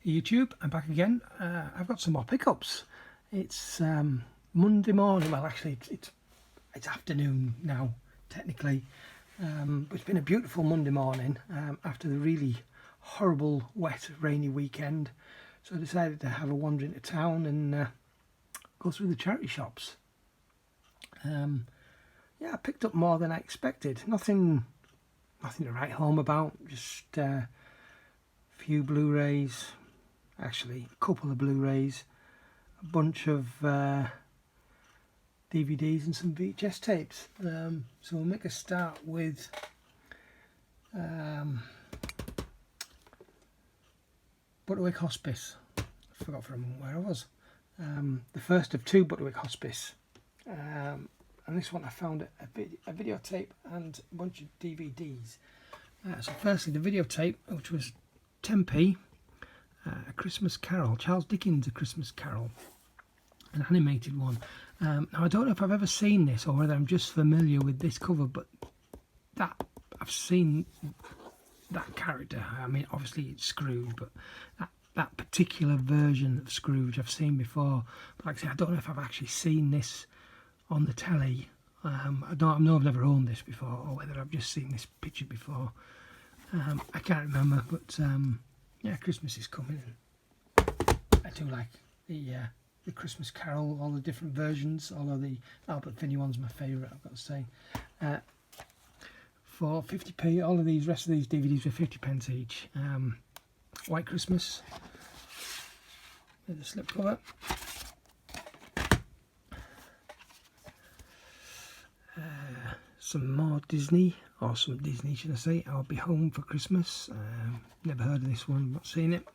YouTube, I'm back again. I've got some more pickups. It's Monday morning. Well, actually, it's afternoon now, technically. But it's been a beautiful Monday morning after the really horrible, wet, rainy weekend. So I decided to have a wander into town and go through the charity shops. Yeah, I picked up more than I expected. Nothing to write home about. Just a few Blu-rays. Actually, a couple of Blu-rays, a bunch of DVDs and some VHS tapes. So we'll make a start with Butterwick Hospice. I forgot from where I was. The first of two Butterwick Hospice. And this one I found a videotape and a bunch of DVDs. So firstly, the videotape, which was 10p. A Christmas Carol, Charles Dickens' A Christmas Carol, an animated one. Now I don't know if I've ever seen this or whether I'm just familiar with this cover, but that I've seen that character. I mean, obviously it's Scrooge, but that particular version of Scrooge I've seen before. But like I say, I don't know if I've actually seen this on the telly. I know I've never owned this before, or whether I've just seen this picture before. I can't remember, but yeah, Christmas is coming, and I do like the Christmas Carol, all the different versions. Although the Albert Finney one's my favourite, I've got to say. For 50p, all of these, rest of these DVDs were 50p each. White Christmas, with the slipcover. Some more Disney, or some Disney should I say. I'll Be Home for Christmas. Never heard of this one, not seen it.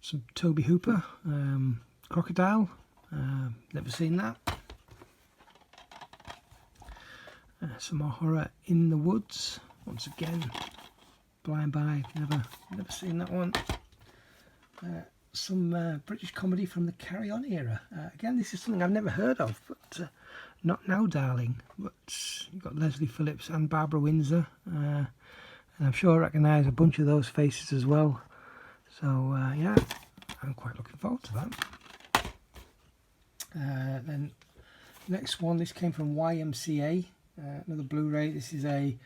Some Toby Hooper, Crocodile, never seen that. Some more horror In the Woods, once again. Blind Bag, never seen that one. Some British comedy from the Carry On era. Again, this is something I've never heard of, but Not Now Darling. But you've got Leslie Phillips and Barbara Windsor, and I'm sure I recognise a bunch of those faces as well. So yeah, I'm quite looking forward to that. Then next one, this came from YMCA, another Blu-ray. This is a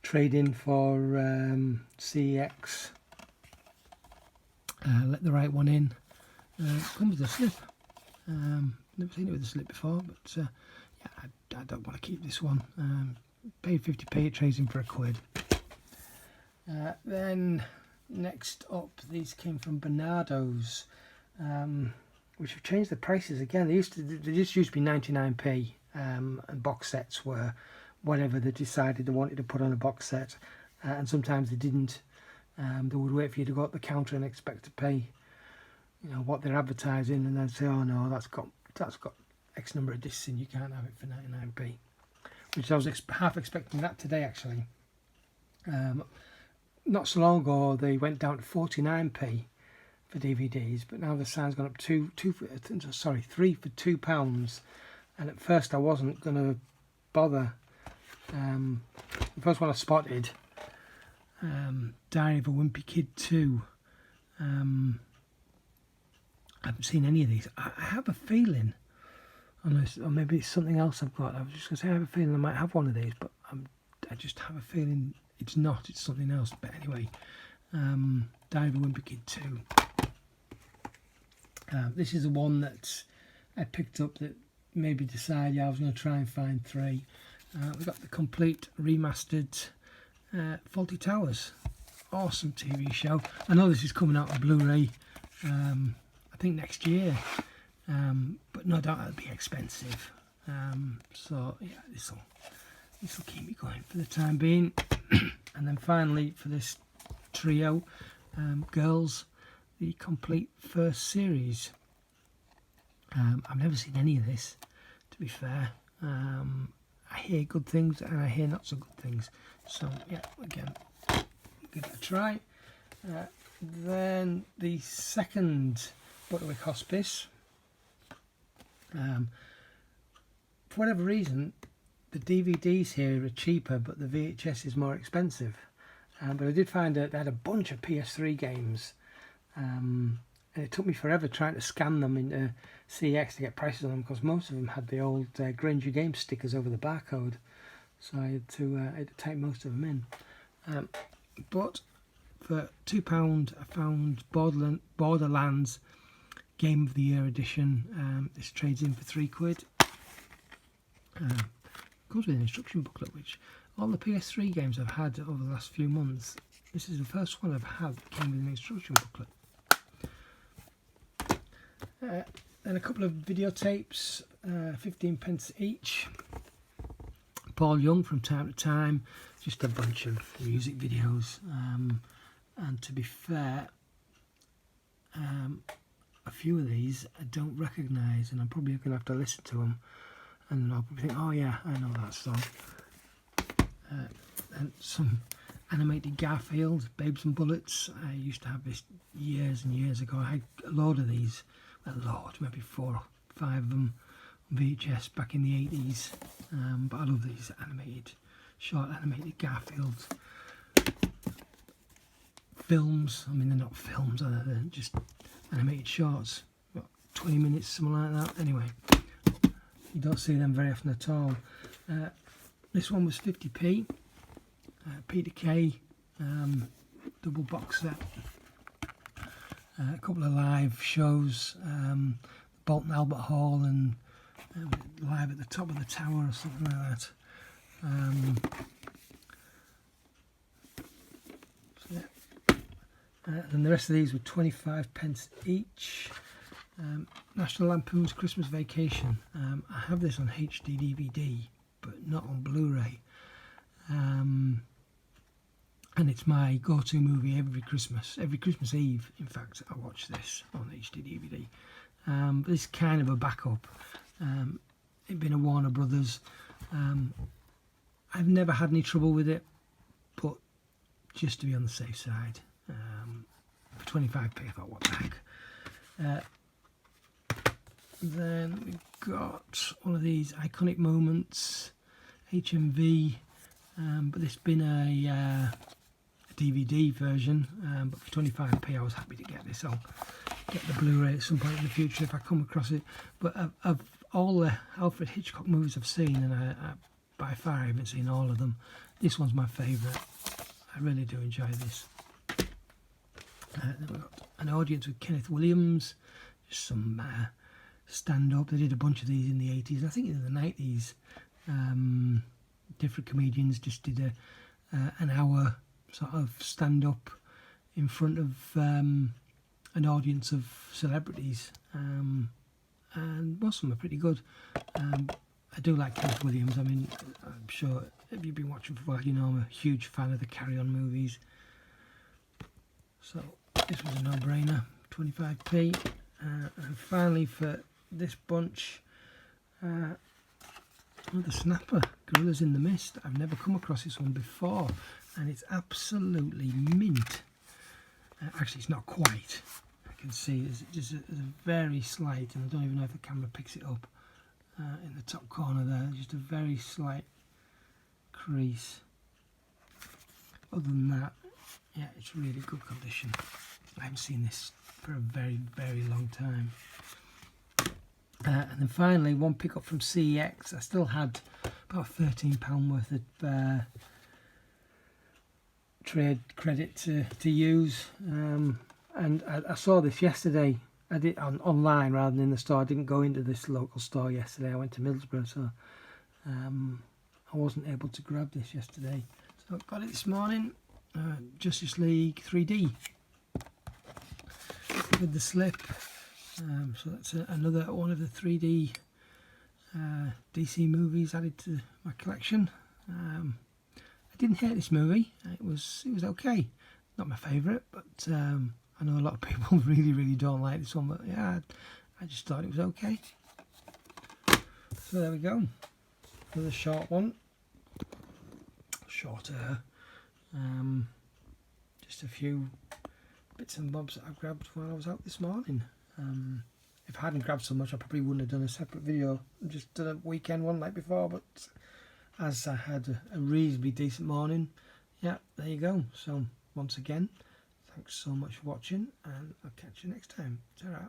trade-in for CEX. Let the Right One In. Comes with a slip. Never seen it with a slip before, but yeah, I don't want to keep this one. Paid 50p, it trades in for £1. Then next up, these came from Bernardo's, which have changed the prices again. They just used to be 99p, and box sets were whatever they decided they wanted to put on a box set, and sometimes they didn't. They would wait for you to go up the counter and expect to pay, you know, what they're advertising, and then say, "Oh no, that's got X number of discs in. You can't have it for 99p." Which I was half expecting that today, actually. Not so long ago, they went down to 49p for DVDs, but now the sign's gone up three for £2. And at first, I wasn't going to bother. The first one I spotted. Diary of a Wimpy Kid 2. I haven't seen any of these. I have a feeling, or maybe it's something else I've got. I was just going to say I have a feeling I might have one of these, but I just have a feeling it's not. It's something else. But anyway, Diary of a Wimpy Kid 2. This is the one that I picked up that made me decide, yeah, I was going to try and find three. We've got the complete remastered Fawlty Towers. Awesome TV show. I know this is coming out on Blu-ray, I think next year, but no doubt it'll be expensive. So yeah, this will keep me going for the time being. And then finally, for this trio, Girls, the complete first series. I've never seen any of this, to be fair. I hear good things and I hear not so good things. So yeah, again, give it a try. Then the second Butterwick Hospice. For whatever reason, the DVDs here are cheaper, but the VHS is more expensive. but I did find that they had a bunch of PS3 games, and it took me forever trying to scan them into CX to get prices on them, because most of them had the old Granger Games stickers over the barcode, so I had to type most of them in. But for £2 I found Borderlands Game of the Year edition. This trades in for £3. Comes with an instruction booklet, which all the PS3 games I've had over the last few months, this is the first one I've had that came with an instruction booklet. Then a couple of videotapes, 15p each. Paul Young from time to time, just a bunch of music videos. And to be fair, a few of these I don't recognise, and I'm probably going to have to listen to them, and I'll probably think, oh yeah, I know that song. And some animated Garfield, Babes and Bullets. I used to have this years and years ago. I had a load of these, a lot, maybe 4 or 5 of them on VHS back in the 80s. But I love these short animated Garfield films. I mean, they're not films, they're just animated shorts, about 20 minutes, something like that. Anyway, you don't see them very often at all. This one was 50p, Peter Kay, double box set. A couple of live shows, Bolton Albert Hall and live at the top of the tower or something like that. And the rest of these were 25p each. National Lampoon's Christmas Vacation. I have this on HD DVD, but not on Blu-ray. And it's my go-to movie every Christmas Eve. In fact, I watch this on HD DVD. But it's kind of a backup. It being a Warner Brothers. I've never had any trouble with it, but just to be on the safe side, for 25p, I thought, what the heck. Then we've got one of these iconic moments, HMV, but this been a DVD version, but for 25p I was happy to get this. I'll get the Blu-ray at some point in the future if I come across it. But of all the Alfred Hitchcock movies I've seen, and I by far I haven't seen all of them, this one's my favourite. I really do enjoy this. Then we've got an audience with Kenneth Williams, just some stand-up. They did a bunch of these in the 80s, I think in the 90s. Different comedians just did an hour sort of stand-up in front of an audience of celebrities, and most of them are pretty good. I do like Kenneth Williams. I mean, I'm sure if you've been watching for a while, you know I'm a huge fan of the Carry On movies. So this was a no-brainer, 25p. And finally for this bunch, the Snapper, Gorillas in the Mist. I've never come across this one before, and it's absolutely mint. Actually, it's not quite. I can see there's just a very slight, and I don't even know if the camera picks it up, in the top corner there, just a very slight crease. Other than that, yeah, it's really good condition. I haven't seen this for a very, very long time. And then finally, one pickup from CEX. I still had about £13 worth of trade credit to use, and I saw this yesterday. I did online rather than in the store. I didn't go into this local store yesterday. I went to Middlesbrough, so I wasn't able to grab this yesterday. So I got it this morning. Justice League 3D with the slip. So that's another one of the 3D DC movies added to my collection. I didn't hate this movie. It was okay. Not my favourite, but I know a lot of people really don't like this one. But yeah, I just thought it was okay. So there we go. Another short one. Shorter. Just a few bits and bobs that I grabbed while I was out this morning. If I hadn't grabbed so much, I probably wouldn't have done a separate video. Just done a weekend one like before, but as I had a reasonably decent morning, yeah, there you go. So once again, thanks so much for watching, and I'll catch you next time. Ta-ra.